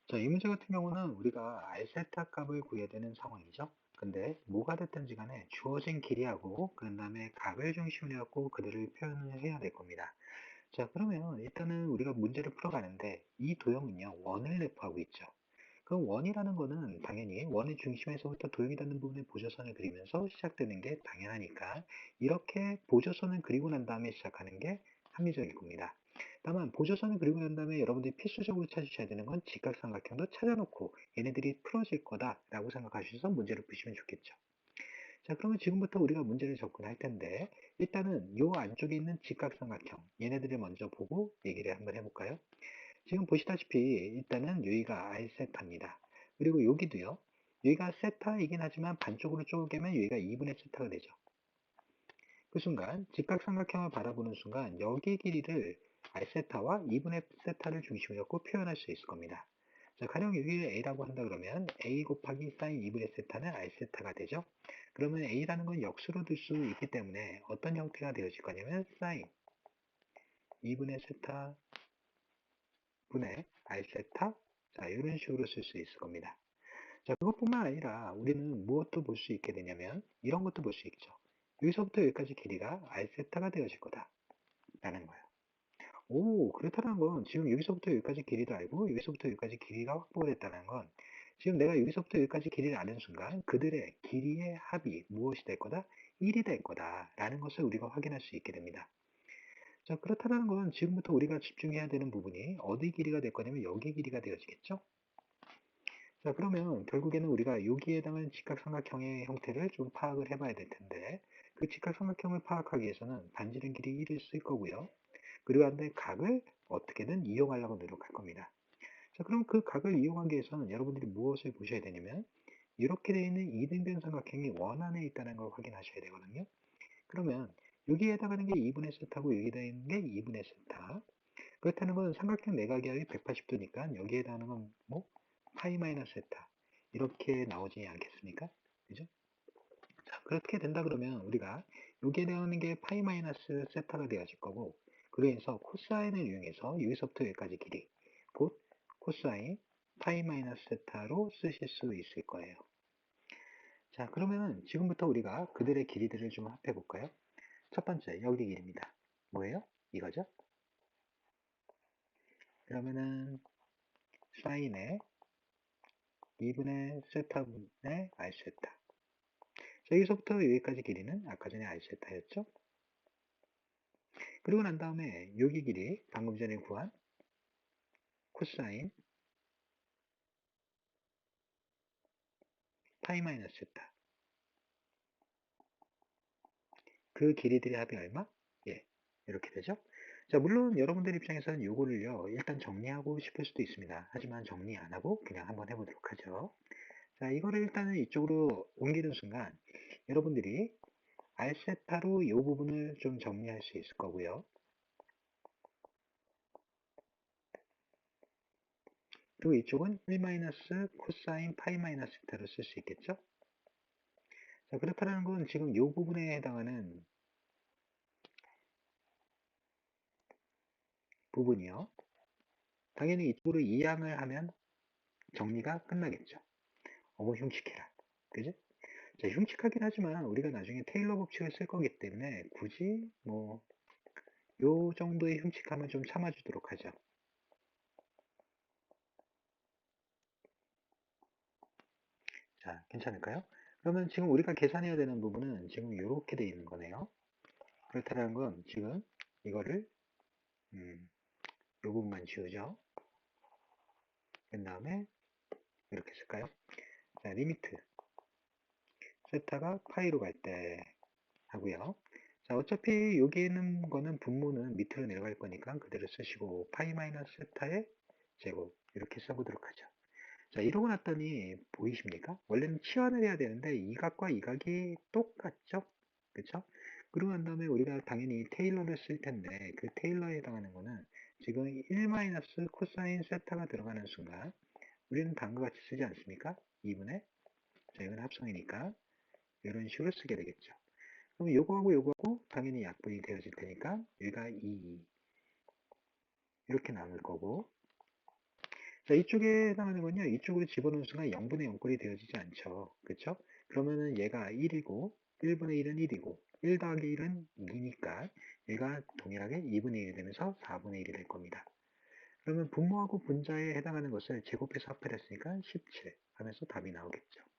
자, 이 문제 같은 경우는 우리가 알세타 값을 구해야 되는 상황이죠. 근데 뭐가 됐든지 간에 주어진 길이하고 그 다음에 값을 중심으로 해갖고 그들을 표현을 해야 될 겁니다. 자, 그러면 일단은 우리가 문제를 풀어가는데 이 도형은요, 원을 내포하고 있죠. 그럼 원이라는 거는 당연히 원의 중심에서부터 도형이 닿는 부분에 보조선을 그리면서 시작되는 게 당연하니까 이렇게 보조선을 그리고 난 다음에 시작하는 게 합리적일 겁니다. 다만 보조선을 그리고 난 다음에 여러분들이 필수적으로 찾으셔야 되는 건 직각삼각형도 찾아놓고 얘네들이 풀어질 거다라고 생각하셔서 문제를 푸시면 좋겠죠. 자, 그러면 지금부터 우리가 문제를 접근할 텐데 일단은 요 안쪽에 있는 직각삼각형 얘네들을 먼저 보고 얘기를 한번 해볼까요? 지금 보시다시피 일단은 여기가 R 세타입니다. 그리고 여기도요. 여기가 세타이긴 하지만 반쪽으로 쪼개면 여기가 2분의 세타가 되죠. 그 순간 직각삼각형을 바라보는 순간 여기 길이를 R 세타와 2분의 세타를 중심으로 갖고 표현할 수 있을 겁니다. 자, 가령 여기를 A라고 한다 그러면 A 곱하기 사인 2분의 세타는 R 세타가 되죠. 그러면 A라는 건 역수로 둘 수 있기 때문에 어떤 형태가 되어질 거냐면 사인 2분의 세타 분의 R 세타, 자, 이런 식으로 쓸 수 있을 겁니다. 자, 그것뿐만 아니라 우리는 무엇도 볼 수 있게 되냐면 이런 것도 볼 수 있죠. 여기서부터 여기까지 길이가 R 세타가 되어질 거다 라는 거예요. 오, 그렇다는 건 지금 여기서부터 여기까지 길이도 알고 여기서부터 여기까지 길이가 확보가 됐다는 건 지금 내가 여기서부터 여기까지 길이를 아는 순간 그들의 길이의 합이 무엇이 될 거다? 1이 될 거다 라는 것을 우리가 확인할 수 있게 됩니다. 자, 그렇다는 건 지금부터 우리가 집중해야 되는 부분이 어디 길이가 될 거냐면 여기 길이가 되어지겠죠? 자, 그러면 결국에는 우리가 여기에 해당하는 직각삼각형의 형태를 좀 파악을 해봐야 될 텐데 그 직각삼각형을 파악하기 위해서는 반지름 길이 1을 쓸 거고요. 그리고 한데 각을 어떻게든 이용하려고 노력할 겁니다. 자, 그럼 그 각을 이용하기 위해서는 여러분들이 무엇을 보셔야 되냐면 이렇게 되어 있는 이등변 삼각형이 원 안에 있다는 걸 확인하셔야 되거든요. 그러면 여기에 해당하는 게 2분의 세타고 여기에 있는 게 2분의 세타. 그렇다는 건 삼각형 내각이압이 180도니까 여기에 해당하는 건 뭐? 파이 마이너스 세타. 이렇게 나오지 않겠습니까? 그죠? 자, 그렇게 된다 그러면 우리가 여기에 해당하는 게 파이 마이너스 세타가 되어질 거고 그래서 코사인을 이용해서 여기서부터 여기까지 길이 곧 코사인 파이 마이너스 세타로 쓰실 수 있을 거예요. 자, 그러면 지금부터 우리가 그들의 길이들을 좀 합해 볼까요? 첫 번째 여기 길이입니다. 뭐예요? 이거죠? 그러면은 사인의 2분의 세타분의 r세타. 자, 여기서부터 여기까지 길이는 아까 전에 r세타였죠? 그리고 난 다음에 여기 길이 방금 전에 구한 코사인 파이 마이너스 세타. 그 길이들의 합이 얼마? 예, 이렇게 되죠? 자, 물론 여러분들 입장에서는 요거를요, 일단 정리하고 싶을 수도 있습니다. 하지만 정리 안 하고 그냥 한번 해보도록 하죠. 자, 이거를 일단은 이쪽으로 옮기는 순간 여러분들이 r세타로 이 부분을 좀 정리할 수 있을 거고요. 그리고 이쪽은 1 마이너스 코사인 파이 마이너스 세타로 쓸 수 있겠죠? 자, 그렇다는 건 지금 이 부분에 해당하는 부분이요. 당연히 이쪽으로 이항을 하면 정리가 끝나겠죠. 어머, 흉측해라. 그지? 자, 흉측하긴 하지만 우리가 나중에 테일러 법칙을 쓸 거기 때문에 굳이 뭐, 요 정도의 흉측함은 좀 참아주도록 하죠. 자, 괜찮을까요? 그러면 지금 우리가 계산해야 되는 부분은 지금 이렇게 돼 있는 거네요. 그렇다는 건 지금 이거를, 요 부분만 지우죠. 그 다음에 이렇게 쓸까요? 자, 리미트. 세타가 파이로 갈 때 하고요. 자, 어차피 여기 있는 거는 분모는 밑으로 내려갈 거니까 그대로 쓰시고 파이 마이너스 세타의 제곱 이렇게 써보도록 하죠. 자, 이러고 났더니 보이십니까? 원래는 치환을 해야 되는데 이 각과 이 각이 똑같죠? 그쵸? 그러고 난 다음에 우리가 당연히 테일러를 쓸 텐데 그 테일러에 해당하는 거는 지금 1 마이너스 코사인 세타가 들어가는 순간 우리는 다음과 같이 쓰지 않습니까? 2분의 자, 이건 합성이니까 이런 식으로 쓰게 되겠죠. 그럼 요거하고 요거하고 당연히 약분이 되어질 테니까 여기가 2 이렇게 남을 거고 자, 이쪽에 해당하는 건요, 이쪽으로 집어넣은 순간 0분의 0꼴이 되어지지 않죠. 그쵸? 그러면은 얘가 1이고, 1분의 1은 1이고, 1 더하기 1은 2니까 얘가 동일하게 2분의 1이 되면서 4분의 1이 될 겁니다. 그러면 분모하고 분자에 해당하는 것을 제곱해서 합해냈으니까 17 하면서 답이 나오겠죠.